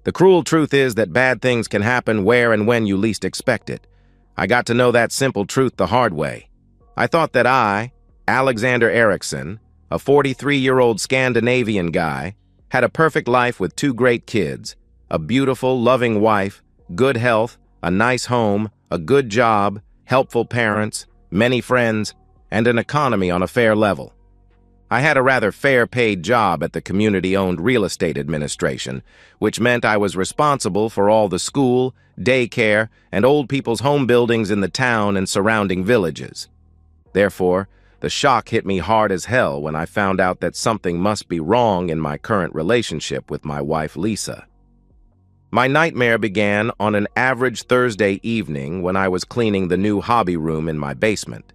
The cruel truth is that bad things can happen where and when you least expect it. I got to know that simple truth the hard way. I thought that I, Alexander Eriksson, a 43-year-old Scandinavian guy, had a perfect life with two great kids, a beautiful, loving wife, good health, a nice home, a good job, helpful parents, many friends, and an economy on a fair level. I had a rather fair-paid job at the community-owned real estate administration, which meant I was responsible for all the school, daycare, and old people's home buildings in the town and surrounding villages. Therefore, the shock hit me hard as hell when I found out that something must be wrong in my current relationship with my wife, Lisa. My nightmare began on an average Thursday evening when I was cleaning the new hobby room in my basement.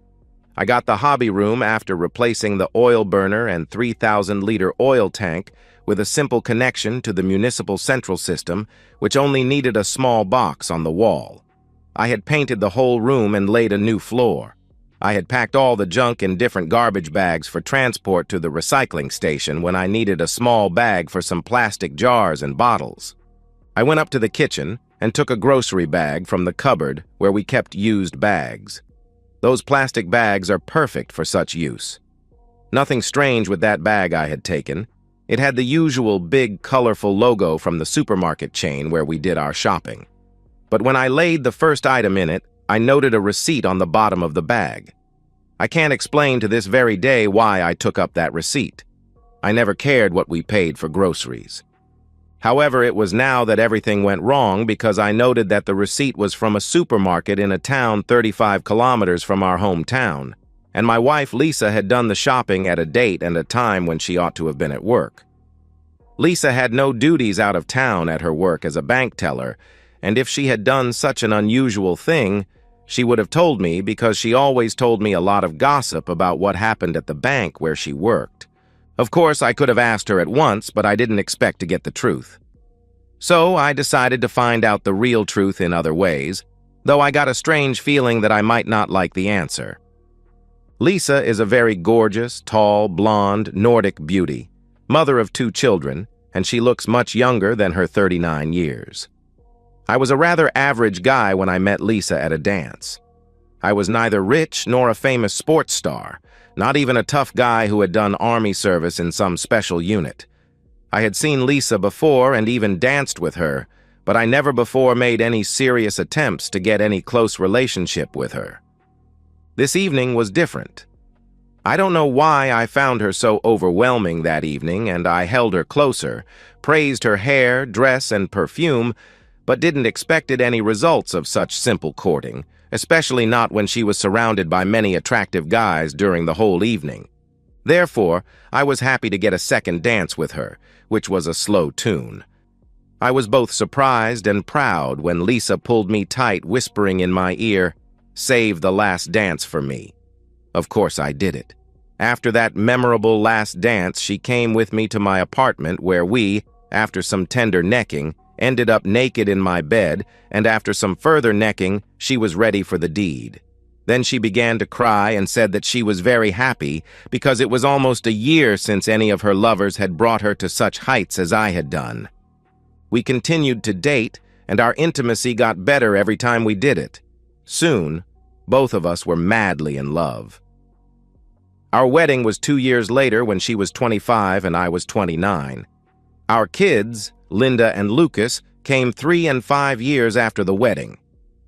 I got the hobby room after replacing the oil burner and 3,000-liter oil tank with a simple connection to the municipal central system, which only needed a small box on the wall. I had painted the whole room and laid a new floor. I had packed all the junk in different garbage bags for transport to the recycling station when I needed a small bag for some plastic jars and bottles. I went up to the kitchen and took a grocery bag from the cupboard where we kept used bags. Those plastic bags are perfect for such use. Nothing strange with that bag I had taken. It had the usual big, colorful logo from the supermarket chain where we did our shopping. But when I laid the first item in it, I noted a receipt on the bottom of the bag. I can't explain to this very day why I took up that receipt. I never cared what we paid for groceries. However, it was now that everything went wrong because I noted that the receipt was from a supermarket in a town 35 kilometers from our hometown, and my wife Lisa had done the shopping at a date and a time when she ought to have been at work. Lisa had no duties out of town at her work as a bank teller, and if she had done such an unusual thing, she would have told me because she always told me a lot of gossip about what happened at the bank where she worked. Of course, I could have asked her at once, but I didn't expect to get the truth. So I decided to find out the real truth in other ways, though I got a strange feeling that I might not like the answer. Lisa is a very gorgeous, tall, blonde, Nordic beauty, mother of 2 children, and she looks much younger than her 39 years. I was a rather average guy when I met Lisa at a dance. I was neither rich nor a famous sports star, not even a tough guy who had done army service in some special unit. I had seen Lisa before and even danced with her, but I never before made any serious attempts to get any close relationship with her. This evening was different. I don't know why I found her so overwhelming that evening, and I held her closer, praised her hair, dress, and perfume, but didn't expect any results of such simple courting, especially not when she was surrounded by many attractive guys during the whole evening. Therefore, I was happy to get a second dance with her, which was a slow tune. I was both surprised and proud when Lisa pulled me tight, whispering in my ear, "Save the last dance for me." Of course I did it. After that memorable last dance, she came with me to my apartment where we, after some tender necking, ended up naked in my bed, and after some further necking, she was ready for the deed. Then she began to cry and said that she was very happy because it was almost a year since any of her lovers had brought her to such heights as I had done. We continued to date, and our intimacy got better every time we did it. Soon, both of us were madly in love. Our wedding was 2 years later when she was 25 and I was 29. Our kids, Linda and Lucas, came 3 and 5 years after the wedding.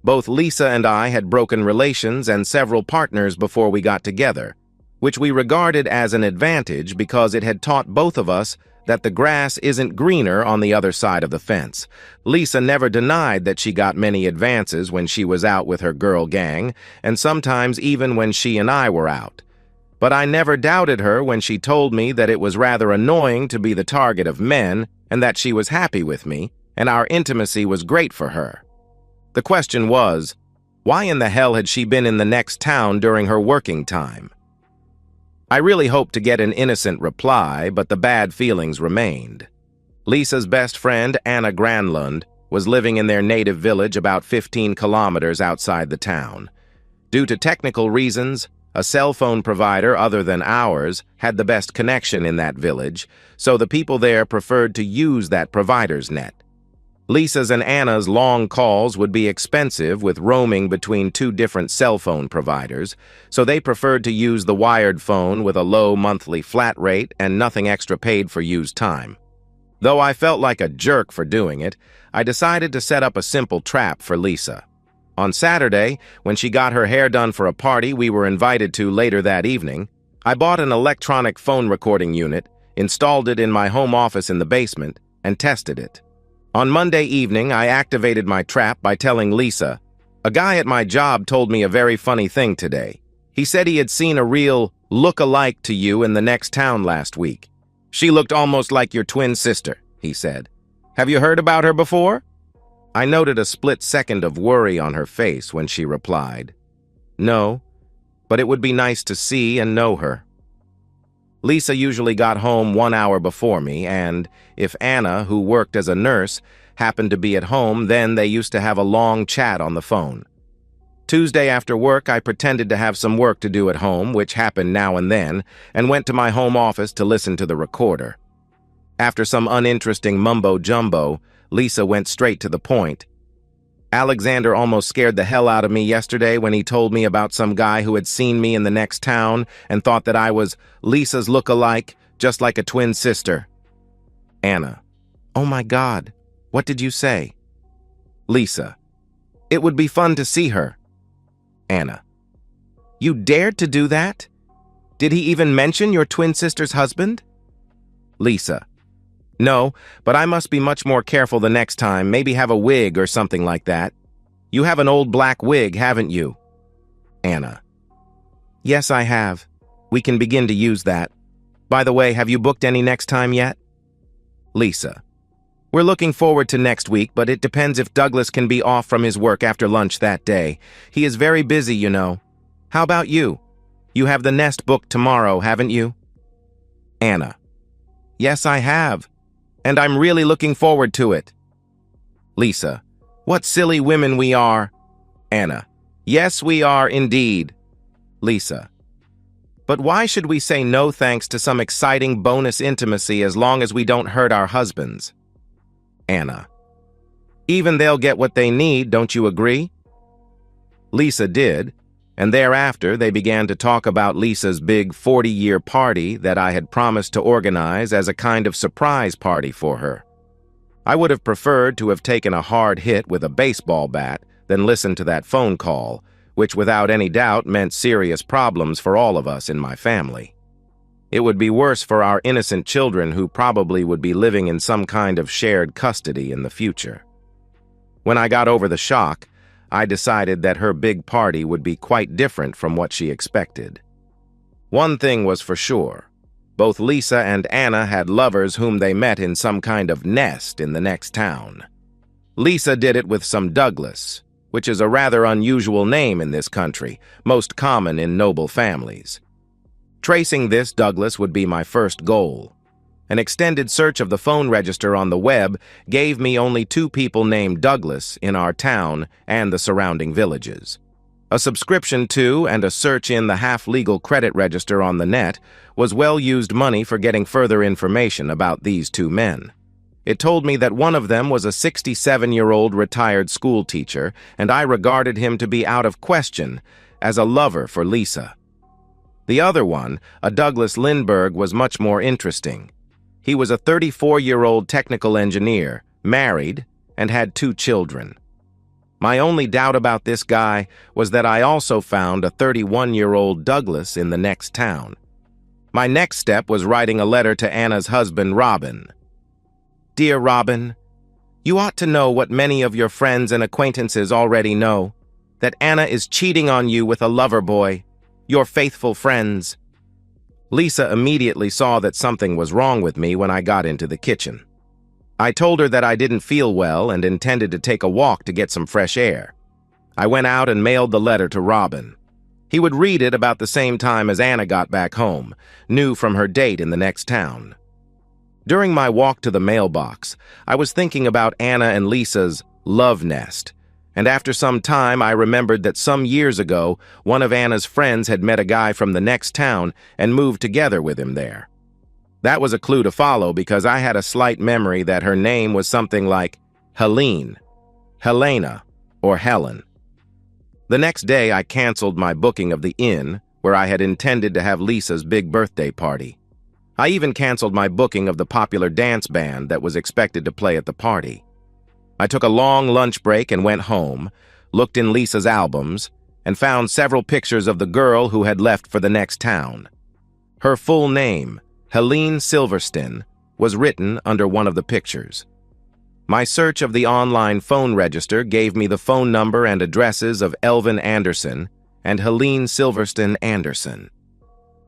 Both Lisa and I had broken relations and several partners before we got together, which we regarded as an advantage because it had taught both of us that the grass isn't greener on the other side of the fence. Lisa never denied that she got many advances when she was out with her girl gang, and sometimes even when she and I were out. But I never doubted her when she told me that it was rather annoying to be the target of men and that she was happy with me, and our intimacy was great for her. The question was, why in the hell had she been in the next town during her working time? I really hoped to get an innocent reply, but the bad feelings remained. Lisa's best friend, Anna Granlund, was living in their native village about 15 kilometers outside the town. Due to technical reasons, a cell phone provider other than ours had the best connection in that village, so the people there preferred to use that provider's net. Lisa's and Anna's long calls would be expensive with roaming between two different cell phone providers, so they preferred to use the wired phone with a low monthly flat rate and nothing extra paid for used time. Though I felt like a jerk for doing it, I decided to set up a simple trap for Lisa. On Saturday, when she got her hair done for a party we were invited to later that evening, I bought an electronic phone recording unit, installed it in my home office in the basement, and tested it. On Monday evening, I activated my trap by telling Lisa, "A guy at my job told me a very funny thing today. He said he had seen a real look-alike to you in the next town last week. She looked almost like your twin sister," he said. "Have you heard about her before?" I noted a split second of worry on her face when she replied, "No, but it would be nice to see and know her." Lisa usually got home 1 hour before me, and if Anna, who worked as a nurse, happened to be at home, then they used to have a long chat on the phone. Tuesday after work, I pretended to have some work to do at home, which happened now and then, and went to my home office to listen to the recorder. After some uninteresting mumbo-jumbo, Lisa went straight to the point. "Alexander almost scared the hell out of me yesterday when he told me about some guy who had seen me in the next town and thought that I was Lisa's look-alike, just like a twin sister." Anna: "Oh my God, what did you say?" Lisa: "It would be fun to see her." Anna: "You dared to do that? Did he even mention your twin sister's husband?" Lisa: "No, but I must be much more careful the next time, maybe have a wig or something like that. You have an old black wig, haven't you?" Anna: "Yes, I have. We can begin to use that. By the way, have you booked any next time yet?" Lisa: "We're looking forward to next week, but it depends if Douglas can be off from his work after lunch that day. He is very busy, you know. How about you? You have the nest booked tomorrow, haven't you?" Anna: "Yes, I have. And I'm really looking forward to it." Lisa: "What silly women we are." Anna: "Yes, we are indeed." Lisa: "But why should we say no thanks to some exciting bonus intimacy as long as we don't hurt our husbands?" Anna: "Even they'll get what they need, don't you agree?" Lisa did, and thereafter they began to talk about Lisa's big 40-year party that I had promised to organize as a kind of surprise party for her. I would have preferred to have taken a hard hit with a baseball bat than listen to that phone call, which without any doubt meant serious problems for all of us in my family. It would be worse for our innocent children who probably would be living in some kind of shared custody in the future. When I got over the shock, I decided that her big party would be quite different from what she expected. One thing was for sure. Both Lisa and Anna had lovers whom they met in some kind of nest in the next town. Lisa did it with some Douglas, which is a rather unusual name in this country, most common in noble families. Tracing this Douglas would be my first goal. An extended search of the phone register on the web gave me only 2 people named Douglas in our town and the surrounding villages. A subscription to and a search in the half-legal credit register on the net was well-used money for getting further information about these 2 men. It told me that one of them was a 67-year-old retired school teacher, and I regarded him to be out of question as a lover for Lisa. The other one, a Douglas Lindbergh, was much more interesting. He was a 34-year-old technical engineer, married, and had 2 children. My only doubt about this guy was that I also found a 31-year-old Douglas in the next town. My next step was writing a letter to Anna's husband, Robin. "Dear Robin, you ought to know what many of your friends and acquaintances already know, that Anna is cheating on you with a lover boy, your faithful friends." Lisa immediately saw that something was wrong with me when I got into the kitchen. I told her that I didn't feel well and intended to take a walk to get some fresh air. I went out and mailed the letter to Robin. He would read it about the same time as Anna got back home, new from her date in the next town. During my walk to the mailbox, I was thinking about Anna and Lisa's love nest, and after some time I remembered that some years ago one of Anna's friends had met a guy from the next town and moved together with him there. That was a clue to follow because I had a slight memory that her name was something like Helene, Helena, or Helen. The next day, I canceled my booking of the inn where I had intended to have Lisa's big birthday party. I even canceled my booking of the popular dance band that was expected to play at the party. I took a long lunch break and went home, looked in Lisa's albums, and found several pictures of the girl who had left for the next town. Her full name, Helene Silverstein, was written under one of the pictures. My search of the online phone register gave me the phone number and addresses of Elvin Anderson and Helene Silverstein Anderson.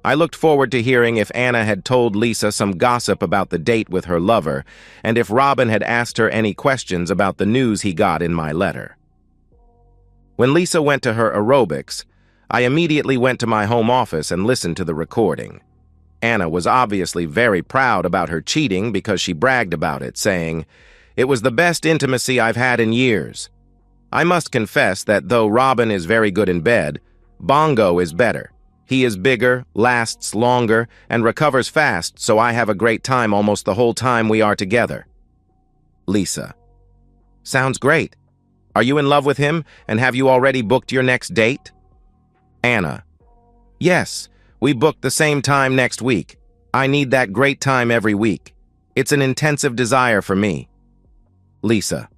I looked forward to hearing if Anna had told Lisa some gossip about the date with her lover and if Robin had asked her any questions about the news he got in my letter. When Lisa went to her aerobics, I immediately went to my home office and listened to the recording. Anna was obviously very proud about her cheating because she bragged about it, saying, "It was the best intimacy I've had in years." I must confess that though Robin is very good in bed, Bongo is better. He is bigger, lasts longer, and recovers fast, so I have a great time almost the whole time we are together. Lisa: Sounds great. Are you in love with him, and have you already booked your next date? Anna: Yes, we booked the same time next week. I need that great time every week. It's an intensive desire for me. Lisa: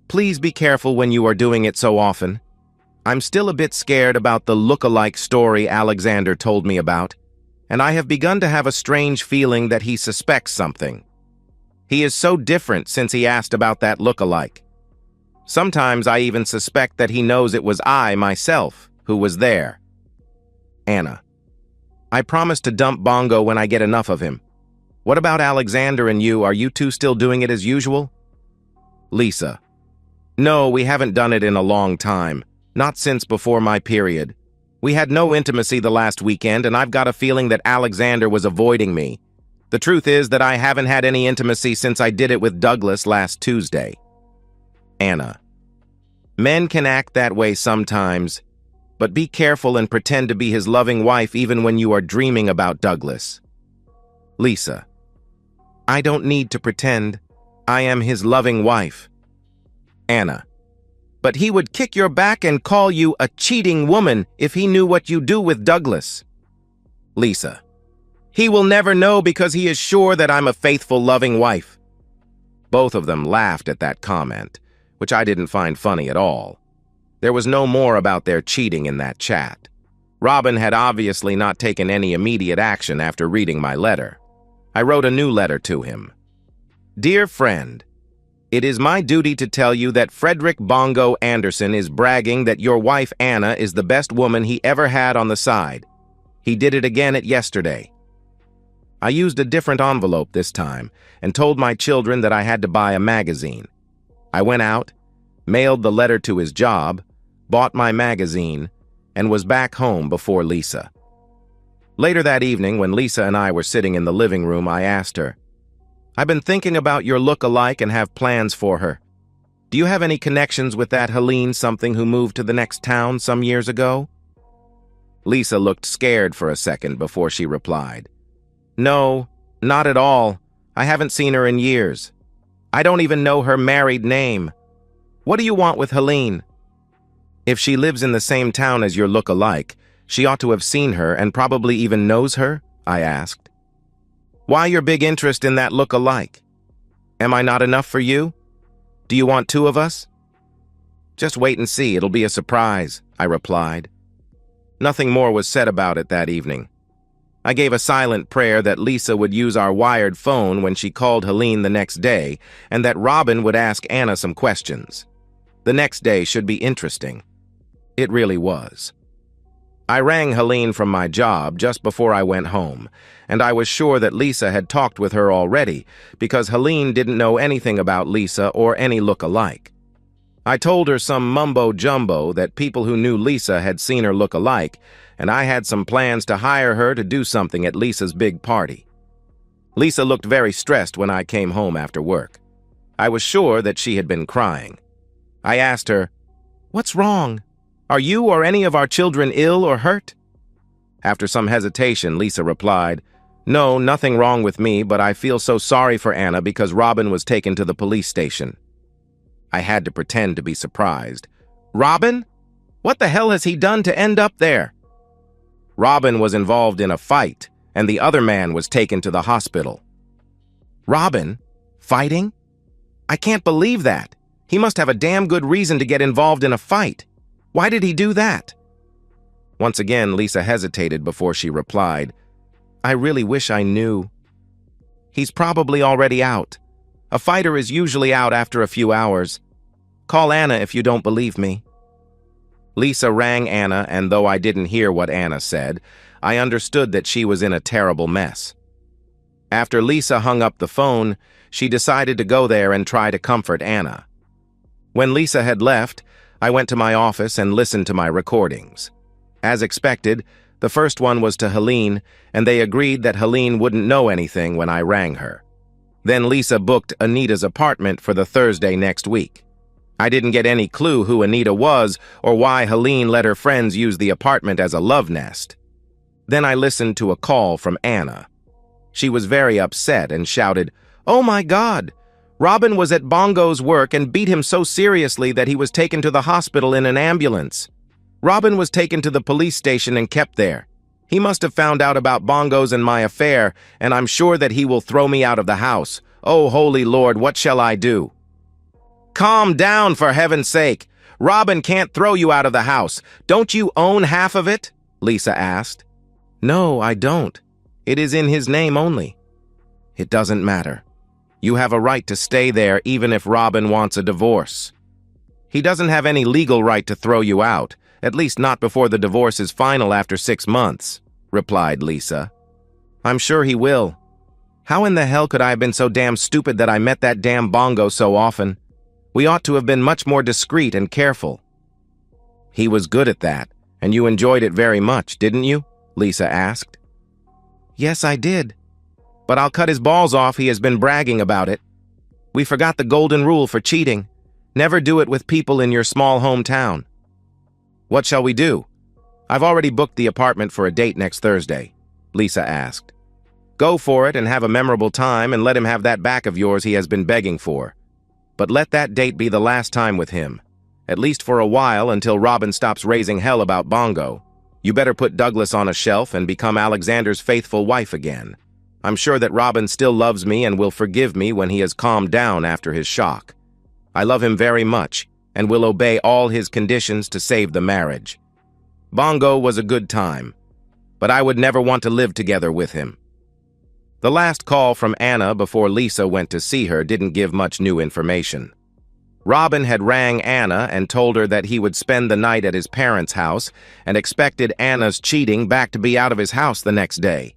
Please be careful when you are doing it so often. I'm still a bit scared about the look-alike story Alexander told me about, and I have begun to have a strange feeling that he suspects something. He is so different since he asked about that look-alike. Sometimes I even suspect that he knows it was I, myself, who was there. Anna: I promise to dump Bongo when I get enough of him. What about Alexander and you? Are you two still doing it as usual? Lisa: No, we haven't done it in a long time. Not since before my period. We had no intimacy the last weekend, and I've got a feeling that Alexander was avoiding me. The truth is that I haven't had any intimacy since I did it with Douglas last Tuesday. Anna: Men can act that way sometimes, but be careful and pretend to be his loving wife even when you are dreaming about Douglas. Lisa: I don't need to pretend. I am his loving wife. Anna: But he would kick your back and call you a cheating woman if he knew what you do with Douglas. Lisa: He will never know because he is sure that I'm a faithful, loving wife. Both of them laughed at that comment, which I didn't find funny at all. There was no more about their cheating in that chat. Robin had obviously not taken any immediate action after reading my letter. I wrote a new letter to him. Dear friend, it is my duty to tell you that Frederick Bongo Anderson is bragging that your wife Anna is the best woman he ever had on the side. He did it again yesterday. I used a different envelope this time and told my children that I had to buy a magazine. I went out, mailed the letter to his job, bought my magazine, and was back home before Lisa. Later that evening, when Lisa and I were sitting in the living room, I asked her, I've been thinking about your look-alike and have plans for her. Do you have any connections with that Helene something who moved to the next town some years ago? Lisa looked scared for a second before she replied. No, not at all. I haven't seen her in years. I don't even know her married name. What do you want with Helene? If she lives in the same town as your look-alike, she ought to have seen her and probably even knows her, I asked. Why your big interest in that look-alike? Am I not enough for you? Do you want two of us? Just wait and see, it'll be a surprise, I replied. Nothing more was said about it that evening. I gave a silent prayer that Lisa would use our wired phone when she called Helene the next day, and that Robin would ask Anna some questions. The next day should be interesting. It really was. I rang Helene from my job just before I went home, and I was sure that Lisa had talked with her already because Helene didn't know anything about Lisa or any look-alike. I told her some mumbo-jumbo that people who knew Lisa had seen her look alike, and I had some plans to hire her to do something at Lisa's big party. Lisa looked very stressed when I came home after work. I was sure that she had been crying. I asked her, "What's wrong? Are you or any of our children ill or hurt?" After some hesitation, Lisa replied, "No, nothing wrong with me, but I feel so sorry for Anna because Robin was taken to the police station." I had to pretend to be surprised. Robin? What the hell has he done to end up there? Robin was involved in a fight, and the other man was taken to the hospital. Robin? Fighting? I can't believe that. He must have a damn good reason to get involved in a fight. Why did he do that? Once again, Lisa hesitated before she replied, I really wish I knew. He's probably already out. A fighter is usually out after a few hours. Call Anna if you don't believe me. Lisa rang Anna, and though I didn't hear what Anna said, I understood that she was in a terrible mess. After Lisa hung up the phone, she decided to go there and try to comfort Anna. When Lisa had left, I went to my office and listened to my recordings. As expected, the first one was to Helene, and they agreed that Helene wouldn't know anything when I rang her. Then Lisa booked Anita's apartment for the Thursday next week. I didn't get any clue who Anita was or why Helene let her friends use the apartment as a love nest. Then I listened to a call from Anna. She was very upset and shouted, "Oh my God! Robin was at Bongo's work and beat him so seriously that he was taken to the hospital in an ambulance. Robin was taken to the police station and kept there. He must have found out about Bongo's and my affair, and I'm sure that he will throw me out of the house. Oh, holy Lord, what shall I do?" Calm down, for heaven's sake. Robin can't throw you out of the house. Don't you own half of it? Lisa asked. No, I don't. It is in his name only. It doesn't matter. You have a right to stay there even if Robin wants a divorce. He doesn't have any legal right to throw you out, at least not before the divorce is final after 6 months, replied Lisa. I'm sure he will. How in the hell could I have been so damn stupid that I met that damn Bongo so often? We ought to have been much more discreet and careful. He was good at that, and you enjoyed it very much, didn't you? Lisa asked. Yes, I did. But I'll cut his balls off, he has been bragging about it. We forgot the golden rule for cheating. Never do it with people in your small hometown. What shall we do? I've already booked the apartment for a date next Thursday, Lisa asked. Go for it and have a memorable time and let him have that back of yours he has been begging for. But let that date be the last time with him, at least for a while until Robin stops raising hell about Bongo. You better put Douglas on a shelf and become Alexander's faithful wife again. I'm sure that Robin still loves me and will forgive me when he has calmed down after his shock. I love him very much and will obey all his conditions to save the marriage. Bongo was a good time, but I would never want to live together with him. The last call from Anna before Lisa went to see her didn't give much new information. Robin had rang Anna and told her that he would spend the night at his parents' house and expected Anna's cheating back to be out of his house the next day.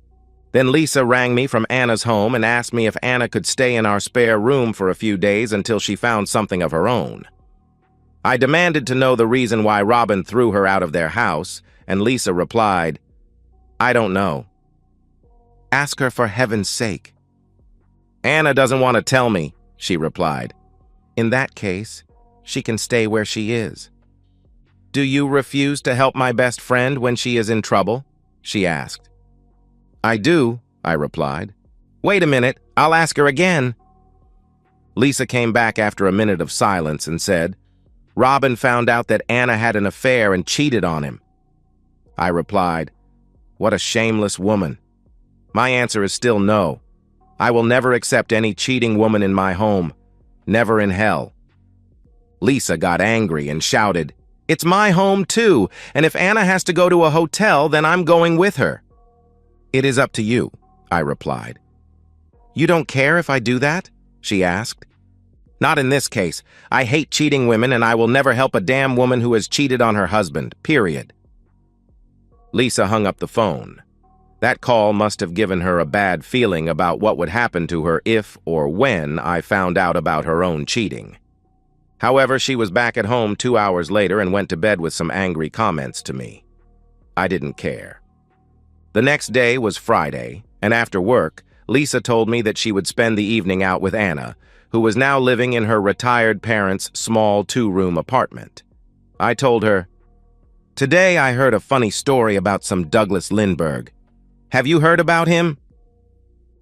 Then Lisa rang me from Anna's home and asked me if Anna could stay in our spare room for a few days until she found something of her own. I demanded to know the reason why Robin threw her out of their house, and Lisa replied, I don't know. Ask her for heaven's sake. Anna doesn't want to tell me, she replied. In that case, she can stay where she is. Do you refuse to help my best friend when she is in trouble? She asked. I do, I replied. Wait a minute, I'll ask her again. Lisa came back after a minute of silence and said, Robin found out that Anna had an affair and cheated on him. I replied, what a shameless woman. My answer is still no. I will never accept any cheating woman in my home. Never in hell. Lisa got angry and shouted, It's my home too, and if Anna has to go to a hotel, then I'm going with her. It is up to you, I replied. You don't care if I do that? She asked. Not in this case. I hate cheating women, and I will never help a damn woman who has cheated on her husband, period. Lisa hung up the phone. That call must have given her a bad feeling about what would happen to her if or when I found out about her own cheating. However, she was back at home 2 hours later and went to bed with some angry comments to me. I didn't care. The next day was Friday, and after work, Lisa told me that she would spend the evening out with Anna, who was now living in her retired parents' small 2-room apartment. I told her, Today I heard a funny story about some Douglas Lindberg. Have you heard about him?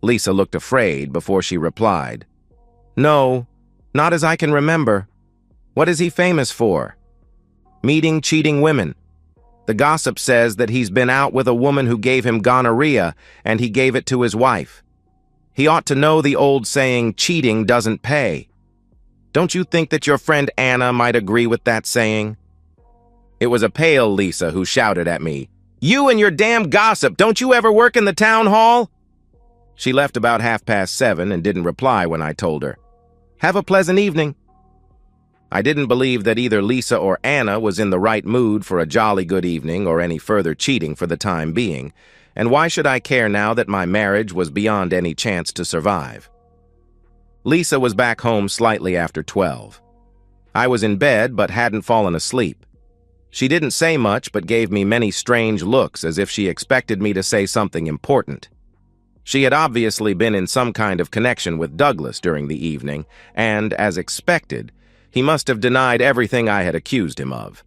Lisa looked afraid before she replied, No, not as I can remember. What is he famous for? Meeting cheating women. The gossip says that he's been out with a woman who gave him gonorrhea, and he gave it to his wife. He ought to know the old saying, cheating doesn't pay. Don't you think that your friend Anna might agree with that saying? It was a pale Lisa who shouted at me, "You and your damn gossip, don't you ever work in the town hall?" She left about 7:30 and didn't reply when I told her, "Have a pleasant evening." I didn't believe that either Lisa or Anna was in the right mood for a jolly good evening or any further cheating for the time being, and why should I care now that my marriage was beyond any chance to survive? Lisa was back home slightly after 12. I was in bed but hadn't fallen asleep. She didn't say much but gave me many strange looks as if she expected me to say something important. She had obviously been in some kind of connection with Douglas during the evening, and, as expected, he must have denied everything I had accused him of.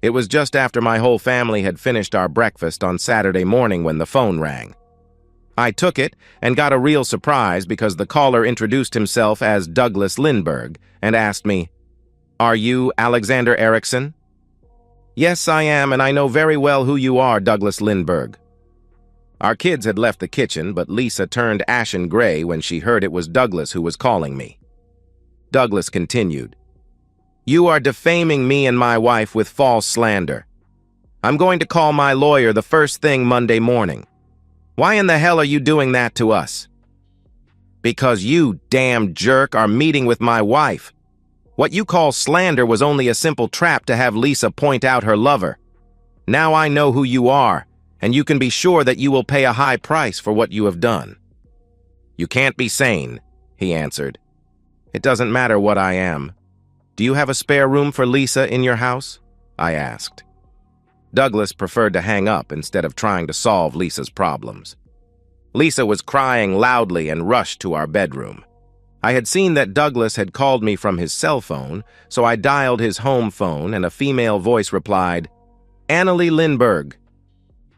It was just after my whole family had finished our breakfast on Saturday morning when the phone rang. I took it and got a real surprise because the caller introduced himself as Douglas Lindberg and asked me, "Are you Alexander Erickson?" "Yes, I am, and I know very well who you are, Douglas Lindberg." Our kids had left the kitchen, but Lisa turned ashen gray when she heard it was Douglas who was calling me. Douglas continued, "You are defaming me and my wife with false slander. I'm going to call my lawyer the first thing Monday morning. Why in the hell are you doing that to us?" "Because you, damn jerk, are meeting with my wife. What you call slander was only a simple trap to have Lisa point out her lover. Now I know who you are, and you can be sure that you will pay a high price for what you have done." "You can't be sane," he answered. "It doesn't matter what I am. Do you have a spare room for Lisa in your house?" I asked. Douglas preferred to hang up instead of trying to solve Lisa's problems. Lisa was crying loudly and rushed to our bedroom. I had seen that Douglas had called me from his cell phone, so I dialed his home phone and a female voice replied, "Annalie Lindberg."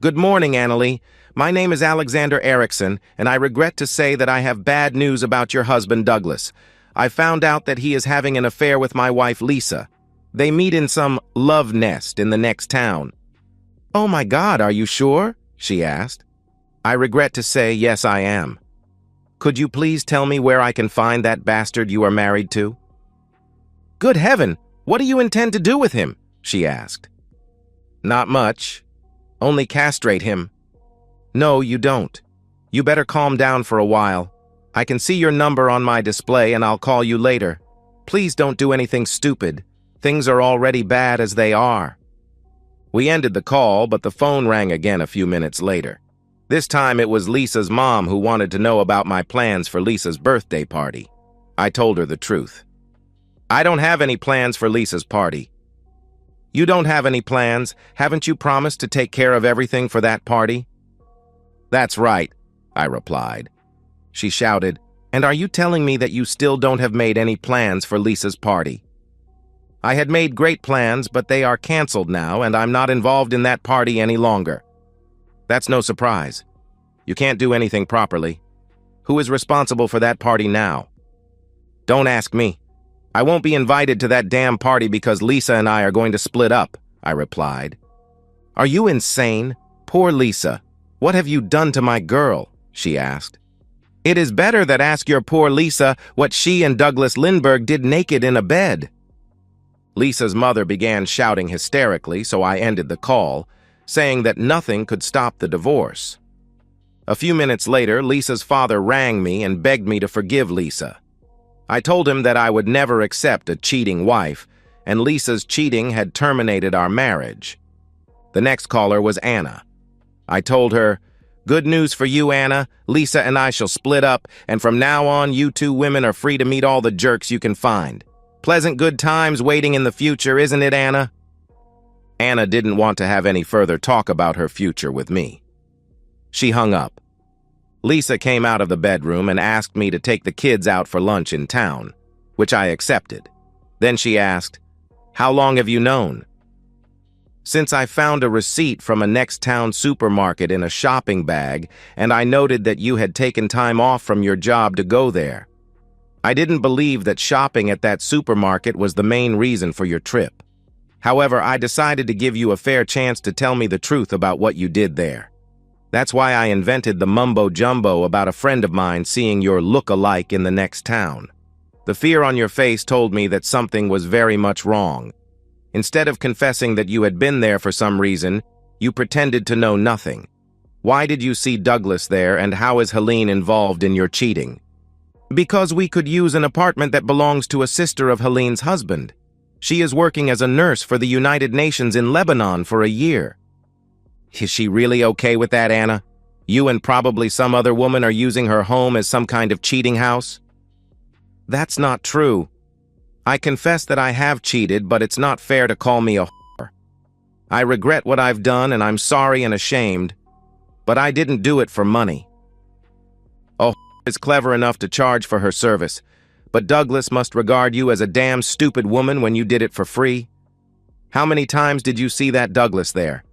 "Good morning, Annalie. My name is Alexander Erickson, and I regret to say that I have bad news about your husband, Douglas. I found out that he is having an affair with my wife, Lisa. They meet in some love nest in the next town." "Oh my God, are you sure?" she asked. "I regret to say, yes, I am. Could you please tell me where I can find that bastard you are married to?" "Good heaven, what do you intend to do with him?" she asked. "Not much. Only castrate him." "No, you don't. You better calm down for a while. I can see your number on my display and I'll call you later. Please don't do anything stupid. Things are already bad as they are." We ended the call, but the phone rang again a few minutes later. This time it was Lisa's mom who wanted to know about my plans for Lisa's birthday party. I told her the truth. "I don't have any plans for Lisa's party." "You don't have any plans? Haven't you promised to take care of everything for that party?" "That's right," I replied. She shouted, "And are you telling me that you still don't have made any plans for Lisa's party?" "I had made great plans, but they are canceled now, and I'm not involved in that party any longer." "That's no surprise. You can't do anything properly. Who is responsible for that party now?" "Don't ask me. I won't be invited to that damn party because Lisa and I are going to split up," I replied. "Are you insane? Poor Lisa. What have you done to my girl?" she asked. "It is better that ask your poor Lisa what she and Douglas Lindberg did naked in a bed." Lisa's mother began shouting hysterically, so I ended the call, saying that nothing could stop the divorce. A few minutes later, Lisa's father rang me and begged me to forgive Lisa. I told him that I would never accept a cheating wife, and Lisa's cheating had terminated our marriage. The next caller was Anna. I told her, "Good news for you, Anna. Lisa and I shall split up, and from now on you two women are free to meet all the jerks you can find. Pleasant good times waiting in the future, isn't it, Anna?" Anna didn't want to have any further talk about her future with me. She hung up. Lisa came out of the bedroom and asked me to take the kids out for lunch in town, which I accepted. Then she asked, "How long have you known?" "Since I found a receipt from a next-town supermarket in a shopping bag, and I noted that you had taken time off from your job to go there." I didn't believe that shopping at that supermarket was the main reason for your trip. However, I decided to give you a fair chance to tell me the truth about what you did there. That's why I invented the mumbo-jumbo about a friend of mine seeing your look-alike in the next town. The fear on your face told me that something was very much wrong. Instead of confessing that you had been there for some reason, you pretended to know nothing. Why did you see Douglas there, and how is Helene involved in your cheating? Because we could use an apartment that belongs to a sister of Helene's husband. She is working as a nurse for the United Nations in Lebanon for a year. Is she really okay with that, Anna? You and probably some other woman are using her home as some kind of cheating house? That's not true. I confess that I have cheated, but it's not fair to call me a whore. I regret what I've done, and I'm sorry and ashamed, but I didn't do it for money. A whore is clever enough to charge for her service, but Douglas must regard you as a damn stupid woman when you did it for free. How many times did you see that Douglas there?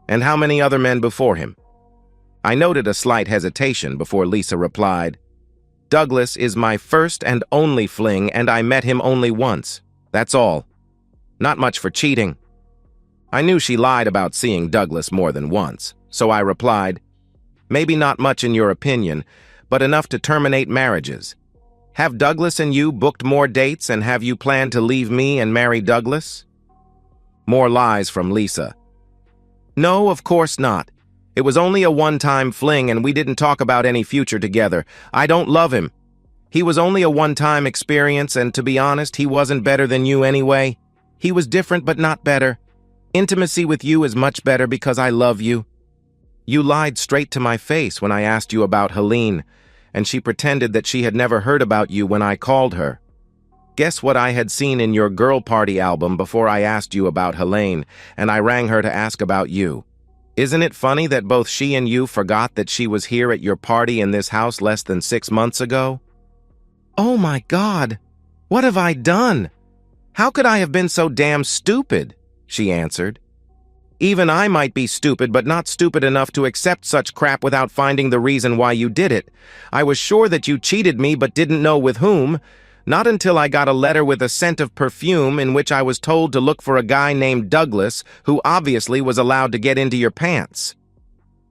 And how many other men before him? I noted a slight hesitation before Lisa replied, Douglas is my first and only fling, and I met him only once. That's all. Not much for cheating. I knew she lied about seeing Douglas more than once, so I replied, maybe not much in your opinion, but enough to terminate marriages. Have Douglas and you booked more dates, and have you planned to leave me and marry Douglas? More lies from Lisa. No, of course not. It was only a one-time fling, and we didn't talk about any future together. I don't love him. He was only a one-time experience, and to be honest, he wasn't better than you anyway. He was different, but not better. Intimacy with you is much better because I love you. You lied straight to my face when I asked you about Helene, and she pretended that she had never heard about you when I called her. Guess what I had seen in your girl party album before I asked you about Helene, and I rang her to ask about you. Isn't it funny that both she and you forgot that she was here at your party in this house less than 6 months ago? Oh my God! What have I done? How could I have been so damn stupid? She answered. Even I might be stupid, but not stupid enough to accept such crap without finding the reason why you did it. I was sure that you cheated me, but didn't know with whom. Not until I got a letter with a scent of perfume in which I was told to look for a guy named Douglas, who obviously was allowed to get into your pants.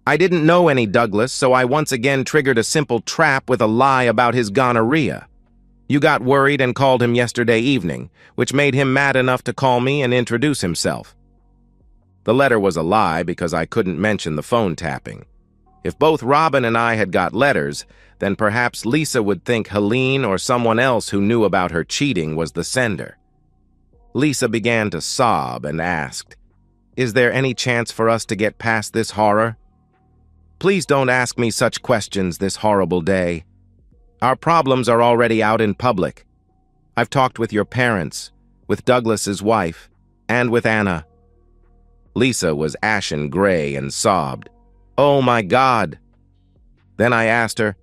I didn't know any Douglas, so I once again triggered a simple trap with a lie about his gonorrhea. You got worried and called him yesterday evening, which made him mad enough to call me and introduce himself. The letter was a lie because I couldn't mention the phone tapping. If both Robin and I had got letters, then perhaps Lisa would think Helene or someone else who knew about her cheating was the sender. Lisa began to sob and asked, Is there any chance for us to get past this horror? Please don't ask me such questions this horrible day. Our problems are already out in public. I've talked with your parents, with Douglas's wife, and with Anna. Lisa was ashen gray and sobbed, Oh my God! Then I asked her,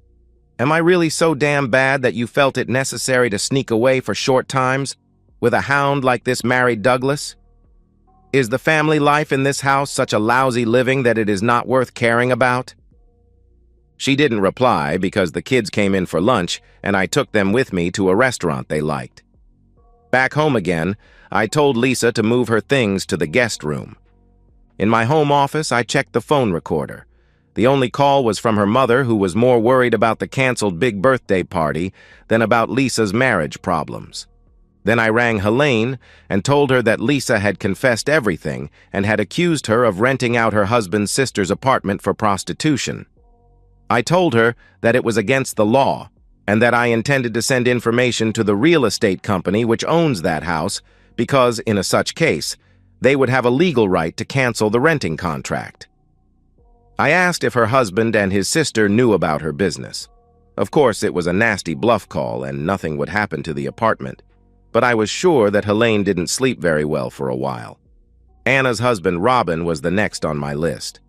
Am I really so damn bad that you felt it necessary to sneak away for short times with a hound like this married Douglas? Is the family life in this house such a lousy living that it is not worth caring about? She didn't reply because the kids came in for lunch and I took them with me to a restaurant they liked. Back home again, I told Lisa to move her things to the guest room. In my home office, I checked the phone recorder. The only call was from her mother, who was more worried about the canceled big birthday party than about Lisa's marriage problems. Then I rang Helene and told her that Lisa had confessed everything and had accused her of renting out her husband's sister's apartment for prostitution. I told her that it was against the law and that I intended to send information to the real estate company which owns that house because, in a such case, they would have a legal right to cancel the renting contract. I asked if her husband and his sister knew about her business. Of course, it was a nasty bluff call and nothing would happen to the apartment, but I was sure that Helene didn't sleep very well for a while. Anna's husband, Robin, was the next on my list.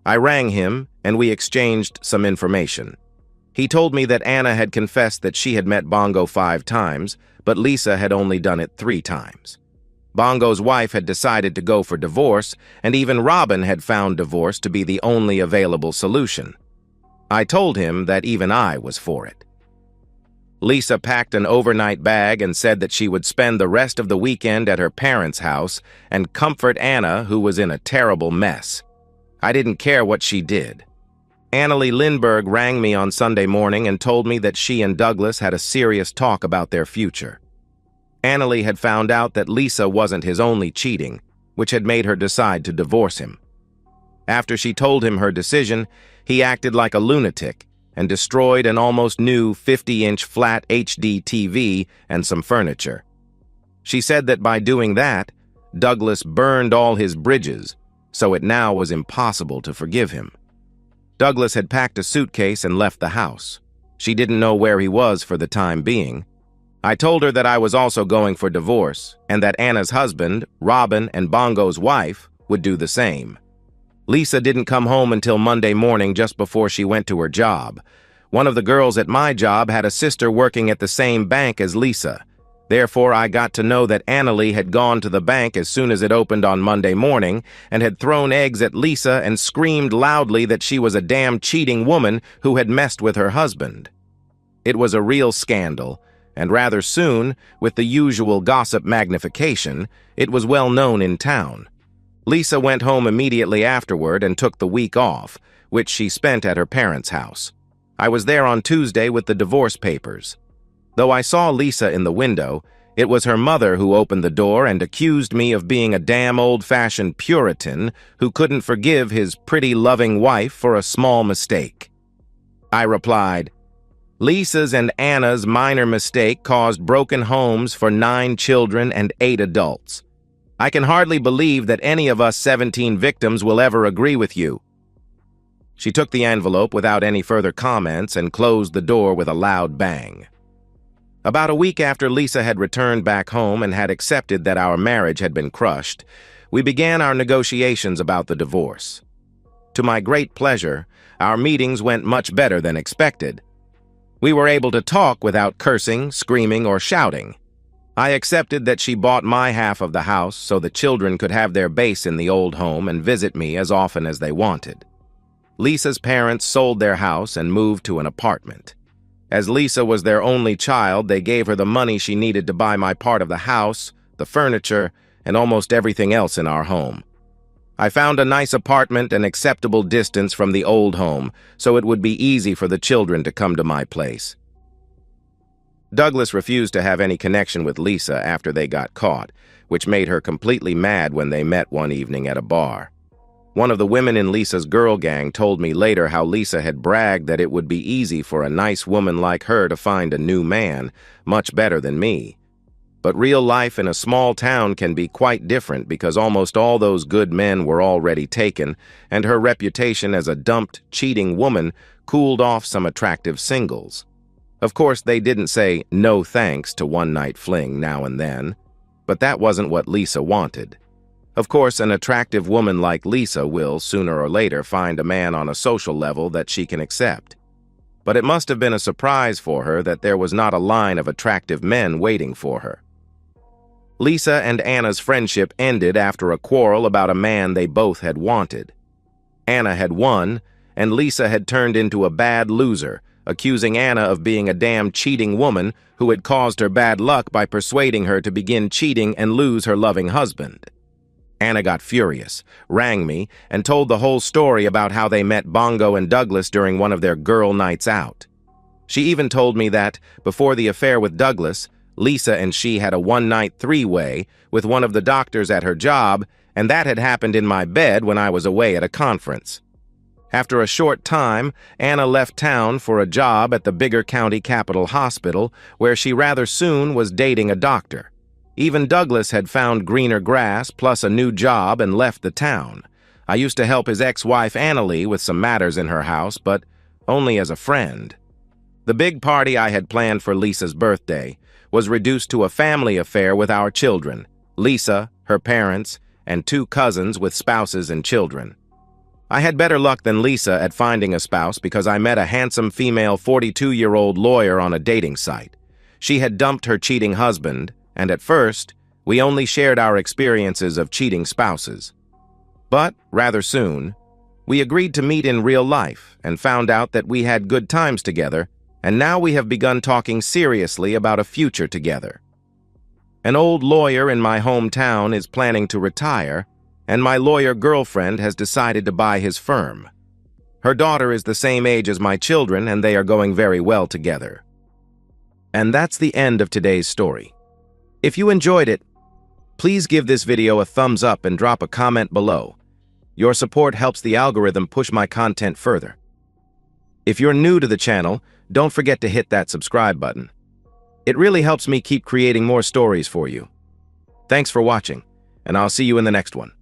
I rang him and we exchanged some information. He told me that Anna had confessed that she had met Bongo 5 times, but Lisa had only done it 3 times. Bongo's wife had decided to go for divorce, and even Robin had found divorce to be the only available solution. I told him that even I was for it. Lisa packed an overnight bag and said that she would spend the rest of the weekend at her parents' house and comfort Anna, who was in a terrible mess. I didn't care what she did. Annalie Lindbergh rang me on Sunday morning and told me that she and Douglas had a serious talk about their future. Annalie had found out that Lisa wasn't his only cheating, which had made her decide to divorce him. After she told him her decision, he acted like a lunatic and destroyed an almost new 50-inch flat HD TV and some furniture. She said that by doing that, Douglas burned all his bridges, so it now was impossible to forgive him. Douglas had packed a suitcase and left the house. She didn't know where he was for the time being. I told her that I was also going for divorce and that Anna's husband, Robin, and Bongo's wife would do the same. Lisa didn't come home until Monday morning just before she went to her job. One of the girls at my job had a sister working at the same bank as Lisa. Therefore, I got to know that Annalie had gone to the bank as soon as it opened on Monday morning and had thrown eggs at Lisa and screamed loudly that she was a damn cheating woman who had messed with her husband. It was a real scandal, and rather soon, with the usual gossip magnification, it was well known in town. Lisa went home immediately afterward and took the week off, which she spent at her parents' house. I was there on Tuesday with the divorce papers. Though I saw Lisa in the window, it was her mother who opened the door and accused me of being a damn old-fashioned Puritan who couldn't forgive his pretty, loving wife for a small mistake. I replied, "Lisa's and Anna's minor mistake caused broken homes for 9 children and 8 adults. I can hardly believe that any of us 17 victims will ever agree with you." She took the envelope without any further comments and closed the door with a loud bang. About a week after Lisa had returned back home and had accepted that our marriage had been crushed, we began our negotiations about the divorce. To my great pleasure, our meetings went much better than expected. We were able to talk without cursing, screaming, or shouting. I accepted that she bought my half of the house so the children could have their base in the old home and visit me as often as they wanted. Lisa's parents sold their house and moved to an apartment. As Lisa was their only child, they gave her the money she needed to buy my part of the house, the furniture, and almost everything else in our home. I found a nice apartment and acceptable distance from the old home, so it would be easy for the children to come to my place. Douglas refused to have any connection with Lisa after they got caught, which made her completely mad when they met one evening at a bar. One of the women in Lisa's girl gang told me later how Lisa had bragged that it would be easy for a nice woman like her to find a new man, much better than me. But real life in a small town can be quite different because almost all those good men were already taken, and her reputation as a dumped, cheating woman cooled off some attractive singles. Of course, they didn't say no thanks to one-night fling now and then, but that wasn't what Lisa wanted. Of course, an attractive woman like Lisa will, sooner or later, find a man on a social level that she can accept. But it must have been a surprise for her that there was not a line of attractive men waiting for her. Lisa and Anna's friendship ended after a quarrel about a man they both had wanted. Anna had won, and Lisa had turned into a bad loser, accusing Anna of being a damn cheating woman who had caused her bad luck by persuading her to begin cheating and lose her loving husband. Anna got furious, rang me, and told the whole story about how they met Bongo and Douglas during one of their girl nights out. She even told me that, before the affair with Douglas, Lisa and she had a one-night three-way with one of the doctors at her job, and that had happened in my bed when I was away at a conference. After a short time, Anna left town for a job at the bigger county capital hospital, where she rather soon was dating a doctor. Even Douglas had found greener grass plus a new job and left the town. I used to help his ex-wife Annalie with some matters in her house, but only as a friend. The big party I had planned for Lisa's birthday was reduced to a family affair with our children, Lisa, her parents, and 2 cousins with spouses and children. I had better luck than Lisa at finding a spouse because I met a handsome female 42-year-old lawyer on a dating site. She had dumped her cheating husband, and at first, we only shared our experiences of cheating spouses. But, rather soon, we agreed to meet in real life and found out that we had good times together and now we have begun talking seriously about a future together. An old lawyer in my hometown is planning to retire, and my lawyer girlfriend has decided to buy his firm. Her daughter is the same age as my children, and they are going very well together. And that's the end of today's story. If you enjoyed it, please give this video a thumbs up and drop a comment below. Your support helps the algorithm push my content further. If you're new to the channel, don't forget to hit that subscribe button. It really helps me keep creating more stories for you. Thanks for watching, and I'll see you in the next one.